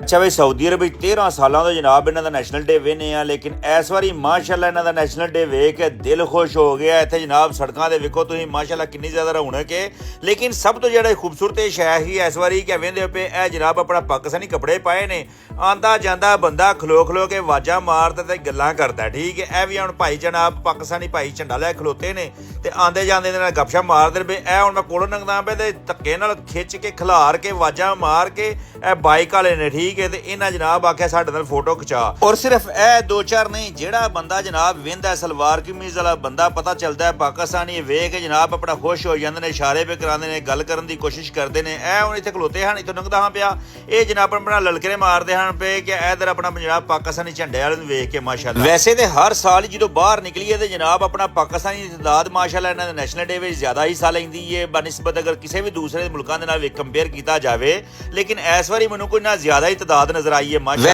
ਅੱਛਾ ਬਈ Saudi Arab ਵਿੱਚ 13 ਸਾਲਾਂ ਤੋਂ ਜਨਾਬ ਇਹਨਾਂ ਦਾ ਨੈਸ਼ਨਲ ਡੇ ਵੇਨੇ ਆ, ਲੇਕਿਨ ਇਸ ਵਾਰੀ ਮਾਸ਼ਾਅੱਲਾ ਇਹਨਾਂ ਦਾ ਨੈਸ਼ਨਲ ਡੇ ਵੇਖ ਕੇ ਦਿਲ ਖੁਸ਼ ਹੋ ਗਿਆ। ਇੱਥੇ ਜਨਾਬ ਸੜਕਾਂ ਦੇ ਵੇਖੋ ਤੁਸੀਂ ਮਾਸ਼ਾਅੱਲਾ ਕਿੰਨੀ ਜ਼ਿਆਦਾ ਰੌਣਕ ਹੈ। ਲੇਕਿਨ ਸਭ ਤੋਂ ਜਿਹੜਾ ਖੂਬਸੂਰਤ ਸ਼ੈ ਹੀ ਇਸ ਵਾਰੀ ਕਿ ਵੇਂਦੇ ਪਏ ਇਹ ਜਨਾਬ ਆਪਣਾ ਪਾਕਿਸਤਾਨੀ ਕੱਪੜੇ ਪਾਏ ਨੇ। ਆਂਦਾ ਜਾਂਦਾ ਬੰਦਾ ਖਲੋ ਖਲੋ ਕੇ ਆਵਾਜ਼ਾਂ ਮਾਰਦਾ ਤੇ ਗੱਲਾਂ ਕਰਦਾ, ਠੀਕ ਹੈ। ਇਹ ਵੀ ਹੁਣ ਭਾਈ ਜਨਾਬ ਪਾਕਿਸਤਾਨੀ ਭਾਈ ਝੰਡਾ ਲੈ ਖਲੋਤੇ ਨੇ ਤੇ ਆਂਦੇ ਜਾਂਦੇ ਦੇ ਨਾਲ ਗੱਪਸ਼ਪ ਮਾਰਦੇ ਨੇ। ਇਹ ਹੁਣ ਮੈਂ ਕੋਲੋਂ ਲੰਘਦਾ ਪਿਆ ਤੇ ਧੱਕੇ ਨਾਲ ਖਿੱਚ ਕੇ ਖਿਲਾਰ ਕੇ ਆਵਾਜ਼ਾਂ ਮਾਰ ਕੇ ਇਹ ਬਾਈਕ ਵਾਲੇ ਨੇ, ਠੀਕ ਹੈ, ਤੇ ਇਹਨਾਂ ਜਨਾਬ ਆਖਿਆ ਸਾਡੇ ਨਾਲ ਫੋਟੋ ਖਿਚਾ। ਔਰ ਸਿਰਫ ਇਹ ਦੋ ਚਾਰ ਨਹੀਂ, ਜਿਹੜਾ ਬੰਦਾ ਜਨਾਬ ਵੇਂਦਾ ਸਲਵਾਰ ਕਮੀਜ਼ ਵਾਲਾ ਬੰਦਾ ਪਤਾ ਚੱਲਦਾ ਪਾਕਿਸਤਾਨੀ ਵੇਖ ਕੇ ਜਨਾਬ ਆਪਣਾ ਖੁਸ਼ ਹੋ ਜਾਂਦੇ ਨੇ, ਇਸ਼ਾਰੇ ਵੀ ਕਰਾਉਂਦੇ ਨੇ, ਗੱਲ ਕਰਨ ਦੀ ਕੋਸ਼ਿਸ਼ ਕਰਦੇ ਨੇ। ਇਹ ਹੁਣ ਇੱਥੇ ਖਲੋਤੇ ਹਨ, ਇੱਥੋਂ ਲੰਘਦਾ ਹਾਂ ਪਿਆ, ਇਹ ਜਨਾਬ ਆਪਣਾ ਲਲਕਰੇ ਮਾਰਦੇ ਹਨ ਪਏ ਕਿ ਇਧਰ ਆਪਣਾ ਜਨਾਬ ਪਾਕਿਸਤਾਨੀ ਝੰਡੇ ਵਾਲੇ ਨੂੰ ਵੇਖ ਕੇ ਮਾਸ਼ਾਅੱਲਾ। ਵੈਸੇ ਤੇ ਹਰ ਸਾਲ ਜਦੋਂ ਬਾਹਰ ਨਿਕਲੀਏ ਤੇ ਜਨਾਬ ਆਪਣਾ ਪਾਕਿਸਤਾਨੀ ਦੀ ਤਾਦਾਦ ਮਾਸ਼ਾਅੱਲਾ ਇਹਨਾਂ ਦੇ ਨੈਸ਼ਨਲ ਡੇ ਵਿੱਚ ਜ਼ਿਆਦਾ ਹਿੱਸਾ ਲੈਂਦੀ ਹੈ ਬਨਿਸਬਤ ਅਗਰ ਕਿਸੇ ਵੀ ਦੂਸਰੇ ਮੁਲਕਾਂ ਦੇ ਨਾਲ ਕੰਪੇਅਰ ਕੀਤਾ ਜਾਵੇ। ਲੇਕਿਨ ਇਸ ਵਾਰੀ ਮੈਨੂੰ ਕੋਈ ਨਾ ਜ਼ਿਆਦਾ ਹੀ ਤਾਦਾਦ ਨਜ਼ਰ ਆਈ ਹੈ ਮਾਸ਼ਾਅੱਲਾ।